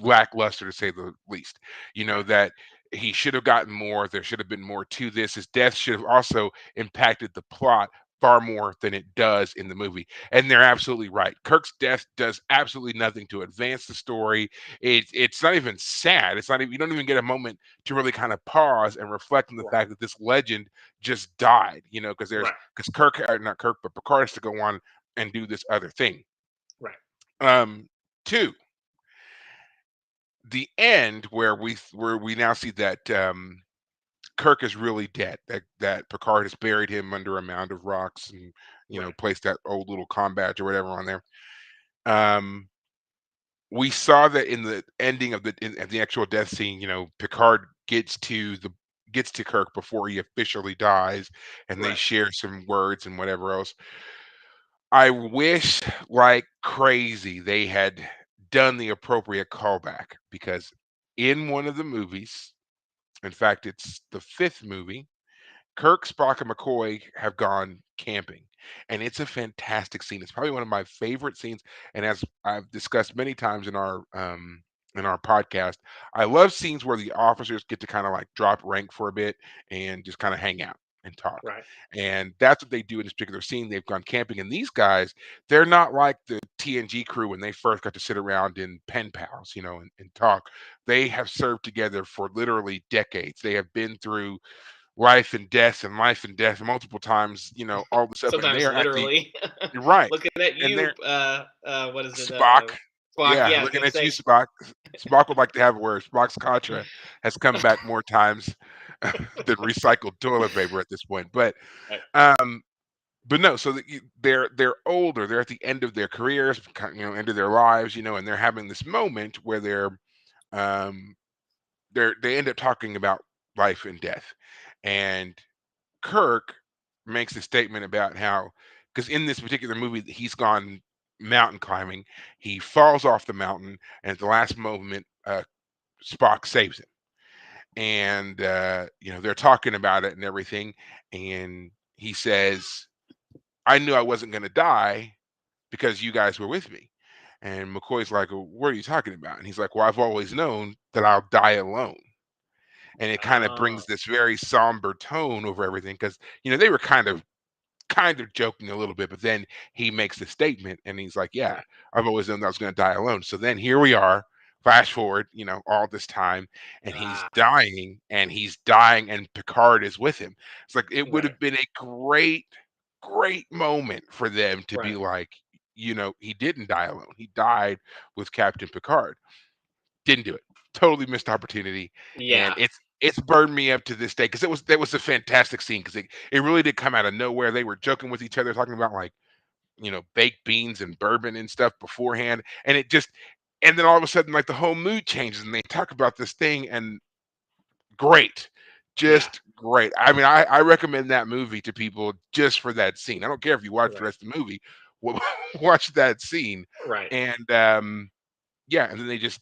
lackluster to say the least. You know, Right. that he should have gotten more, there should have been more to this. His death should have also impacted the plot far more than it does in the movie. And they're absolutely right. Kirk's death does absolutely nothing to advance the story. It's not even sad. It's not even, you don't even get a moment to really kind of pause and reflect on the Right. fact that this legend just died, you know, Right. because Kirk, not Kirk, but Picard has to go on and do this other thing. Right. Um, Two, the end where we now see that Kirk is really dead. That Picard has buried him under a mound of rocks and Right. placed that old little comm badge or whatever on there. Um, we saw that in the ending of at the actual death scene. Picard gets to Kirk before he officially dies, and they Right. share some words and whatever else. I wish like crazy they had done the appropriate callback because in one of the movies, in fact, it's the fifth movie, Kirk, Spock, and McCoy have gone camping. And it's a fantastic scene. It's probably one of my favorite scenes. And as I've discussed many times in our podcast, I love scenes where the officers get to kind of like drop rank for a bit and just kind of hang out and talk. Right. And that's what they do in this particular scene. They've gone camping. And these guys, they're not like the TNG crew when they first got to sit around in pen pals, and talk. They have served together for literally decades. They have been through life and death multiple times, all this stuff, and they Sometimes are actually literally. you're right, Looking at and you, they're what is it? Spock. Spock. Yeah, Yeah, I was looking gonna at you, say. Spock. Spock would like to have a word. Spock's Contra has come back more times than recycled toilet paper at this point. Right. Um, but no, so they're older. They're at the end of their careers, end of their lives, and they're having this moment where um, they end up talking about life and death, and Kirk makes a statement about how, because in this particular movie he's gone mountain climbing, he falls off the mountain, and at the last moment, Spock saves him, and they're talking about it and everything, and he says, "I knew I wasn't going to die because you guys were with me." And McCoy's like, "Well, what are you talking about?" And he's like, "Well, I've always known that I'll die alone." And it kind of Oh. brings this very somber tone over everything because they were kind of joking a little bit, but then he makes the statement and he's like, "Yeah, Right. I've always known that I was going to die alone." So then here we are, flash forward, all this time, and Ah. he's dying, and Picard is with him. It's like it would Right. have been a great, great moment for them to be Right. like, he didn't die alone. He died with Captain Picard. Didn't do it. Totally missed opportunity, and Yeah. it's burned me up to this day because that was a fantastic scene because it really did come out of nowhere. They were joking with each other, talking about like baked beans and bourbon and stuff beforehand, and and then all of a sudden like the whole mood changes and they talk about this thing and great, Yeah. just great. I mean, I recommend that movie to people just for that scene. I don't care if you watch the Right. rest of the movie, watch that scene, Right. and yeah, and then they just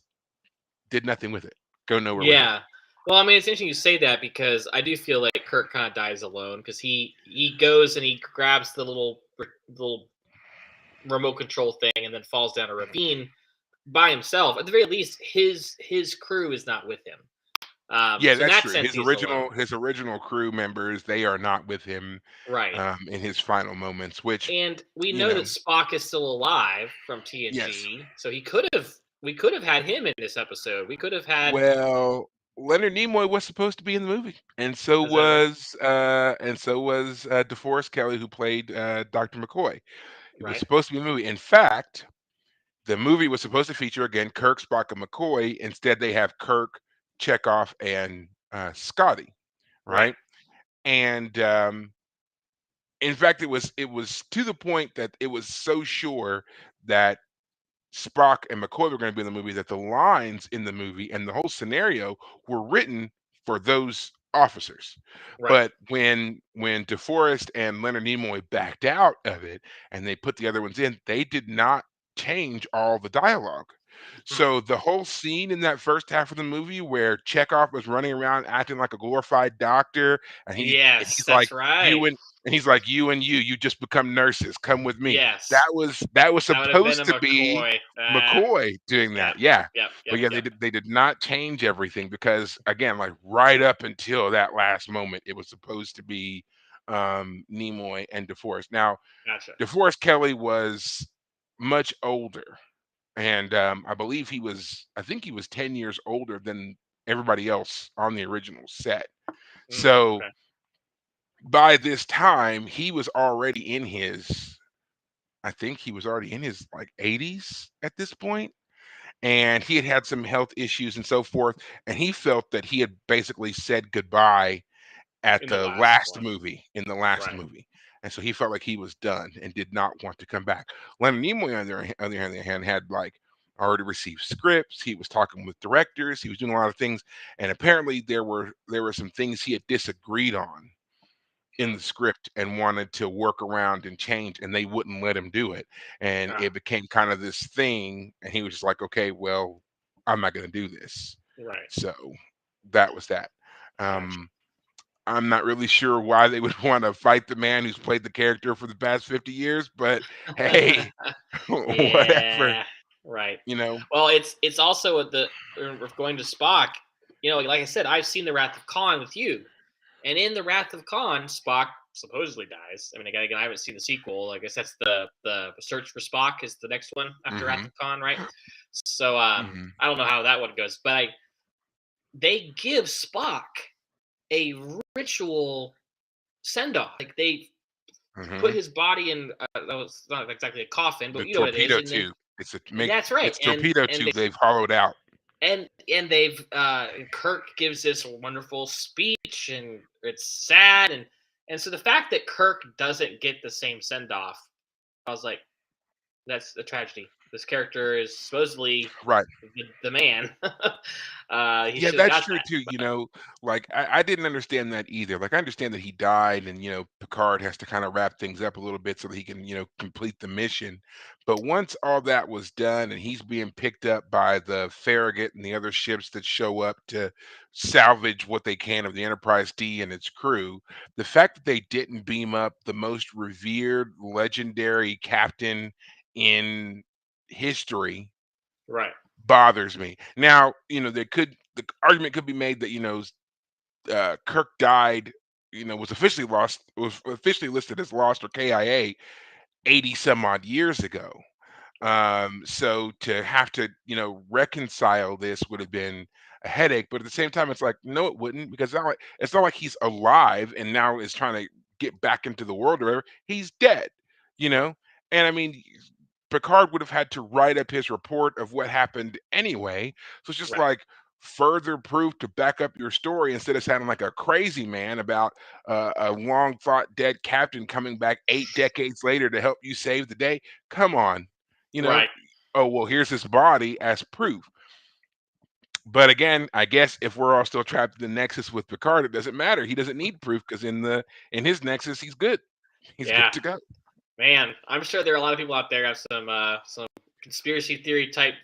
did nothing with it. Go nowhere with it. Yeah. Well, I mean, it's interesting you say that because I do feel like Kirk kind of dies alone because he goes and he grabs the little remote control thing and then falls down a ravine by himself. At the very least, his crew is not with him. Yeah, So in that's that true. sense, he's alone. His original crew members, they are not with him Right. in his final moments, which, And we you know know, that Spock is still alive from yes. TNG, so he could have we could have had him in this episode. We could have had. Well, Leonard Nimoy was supposed to be in the movie, Is that right? and so was DeForest Kelly, who played Dr. McCoy. It was Right. supposed to be a movie. In fact, the movie was supposed to feature again Kirk, Spock, and McCoy. Instead, they have Kirk, Chekhov, and Scotty, Right. right? And in fact, it was to the point that it was so sure that Spock and McCoy were going to be in the movie that the lines in the movie and the whole scenario were written for those officers. Right. But when DeForest and Leonard Nimoy backed out of it and they put the other ones in, they did not change all the dialogue. Hmm. So the whole scene in that first half of the movie where Chekhov was running around acting like a glorified doctor, and Yes, he's like, that's right. you and he's like, you just become nurses, come with me. Yes, That was that would have been a supposed to be McCoy. McCoy doing Yep, that. Yeah. yep, But yep, yeah, yep. they did not change everything because again, like right up until that last moment, it was supposed to be Nimoy and DeForest. Now, Gotcha. DeForest Kelly was much older, and I think he was 10 years older than everybody else on the original set. So Okay. by this time, he was already in his I think he was already in his like 80s at this point, and he had had some health issues and so forth, and he felt that he had basically said goodbye at In the the last last one. movie in the last Right. movie, and so he felt like he was done and did not want to come back. Leonard Nimoy, on the other hand, had like already received scripts. He was talking with directors. He was doing a lot of things, and apparently there were some things he had disagreed on in Hmm. the script and wanted to work around and change, and they wouldn't let him do it. And Ah, it became kind of this thing, and he was just like, okay, well, I'm not going to do this. right. So that was that. Gotcha. Um, I'm not really sure why they would want to fight the man who's played the character for the past 50 years, but hey, whatever, Yeah. Right. you know. Well, it's also with the with going to Spock. Like I said, I've seen the Wrath of Khan with you, and in the Wrath of Khan, Spock supposedly dies. I mean, again, I haven't seen the sequel. I guess that's the Search for Spock is the next one after Wrath Hmm. of Khan, right? So Hmm. I don't know how that one goes, but they give Spock a ritual send off. Like they put Hmm. his body in that was not exactly a coffin, but The you know what it is, torpedo and then tube. that's right, It's torpedo and tube they've hollowed out. and they've Kirk gives this wonderful speech, and it's sad, and so the fact that Kirk doesn't get the same send off, I was like, that's a tragedy. This character is supposedly Right. the man. He Yeah, should have that's got true that. too. Like I didn't understand that either. Like I understand that he died, and Picard has to kind of wrap things up a little bit so that he can complete the mission. But once all that was done, and he's being picked up by the Farragut and the other ships that show up to salvage what they can of the Enterprise D and its crew, the fact that they didn't beam up the most revered, legendary captain in history Right, bothers me. Now, the argument could be made that, Kirk died, was officially listed as lost or KIA 80 some odd years ago. So to have to, reconcile this would have been a headache, but at the same time, it's like, no, it wouldn't, because it's not like he's alive and now is trying to get back into the world or whatever. He's dead, you know? And I mean, Picard would have had to write up his report of what happened anyway. So it's just right, like further proof to back up your story instead of sounding like a crazy man about a long thought dead captain coming back 8 decades later to help you save the day. Come on, you know. right. Oh well, here's his body as proof. But again, I guess if we're all still trapped in the Nexus with Picard, it doesn't matter. He doesn't need proof because in his Nexus, he's good. He's good Yeah, to go. man. I'm sure there are a lot of people out there have some conspiracy theory type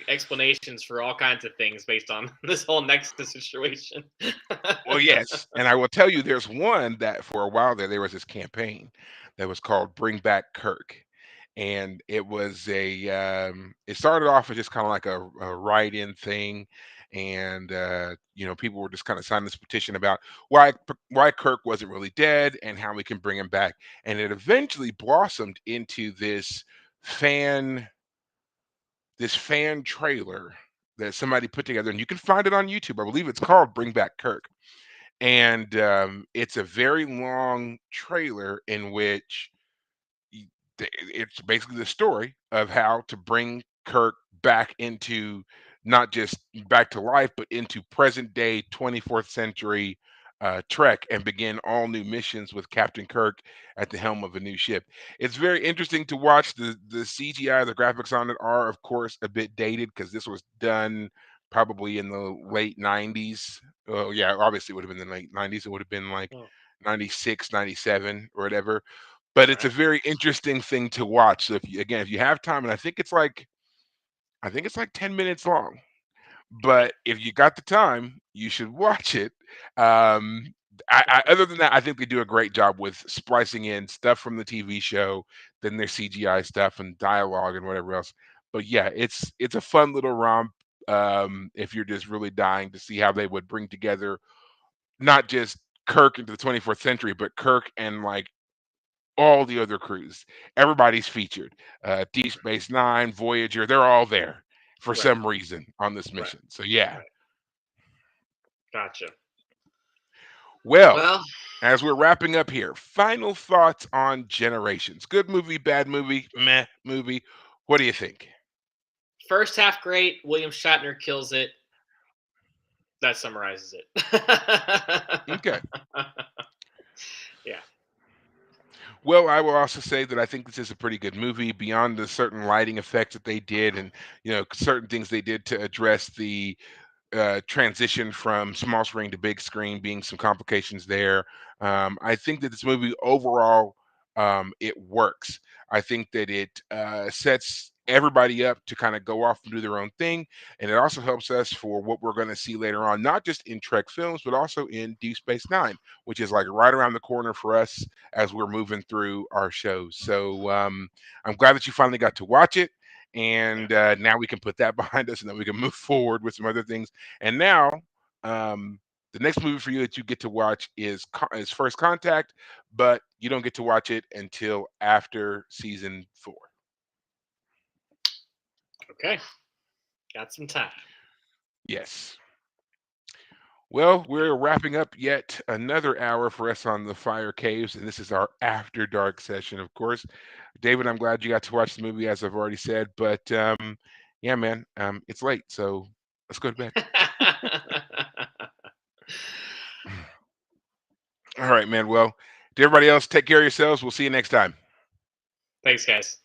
explanations for all kinds of things based on this whole Nexus situation. Well, yes, and I will tell you, there's one that for a while there was this campaign that was called "Bring Back Kirk," and it started off as just kind of like a write-in thing, and people were just kind of signing this petition about why Kirk wasn't really dead and how we can bring him back, and it eventually blossomed into fan this fan trailer that somebody put together, and you can find it on YouTube. I believe it's called "Bring Back Kirk." And it's a very long trailer in which it's basically the story of how to bring Kirk back into not just back to life, but into present day 24th century Trek and begin all new missions with Captain Kirk at the helm of a new ship. It's very interesting to watch. The CGI, the graphics on it are, of course, a bit dated because this was done probably in the late 90s. Oh yeah, obviously it would have been the late 90s. It would have been like Oh, 96, 97 or whatever. But it's a right. very interesting thing to watch. So if you have time, and I think it's like 10 minutes long. Okay. But if you got the time, you should watch it. Um, other than that, I think they do a great job with splicing in stuff from the TV show, then their CGI stuff and dialogue and whatever else. But yeah, it's a fun little romp. If you're just really dying to see how they would bring together not just Kirk into the 24th century, but Kirk and like all the other crews. Everybody's featured. Deep Space Nine, Voyager, they're all there for Right. some reason on this Right. mission. So yeah. Right. Gotcha. Well, Well, as we're wrapping up here, final thoughts on Generations. Good movie, bad movie, meh movie. What do you think? first half great. William Shatner kills it. That summarizes it. Okay. Yeah. Well, I will also say that I think this is a pretty good movie beyond the certain lighting effects that they did and certain things they did to address the transition from small screen to big screen being some complications there. I think that this movie overall it works. I think that it sets everybody up to kind of go off and do their own thing, and it also helps us for what we're going to see later on, not just in Trek films, but also in Deep Space Nine, which is like right around the corner for us as we're moving through our shows. So I'm glad that you finally got to watch it. Yeah. And now we can put that behind us, and then we can move forward with some other things. And now, the next movie for you that you get to watch is First Contact, but you don't get to watch it until after season 4. Okay. Got some time. Yes. Well, we're wrapping up yet another hour for us on the Fire Caves, and this is our after dark session, of course. David, I'm glad you got to watch the movie, as I've already said, but yeah, man, it's late, so let's go to bed. All right, man. Well, to everybody else, take care of yourselves. We'll see you next time. Thanks, guys.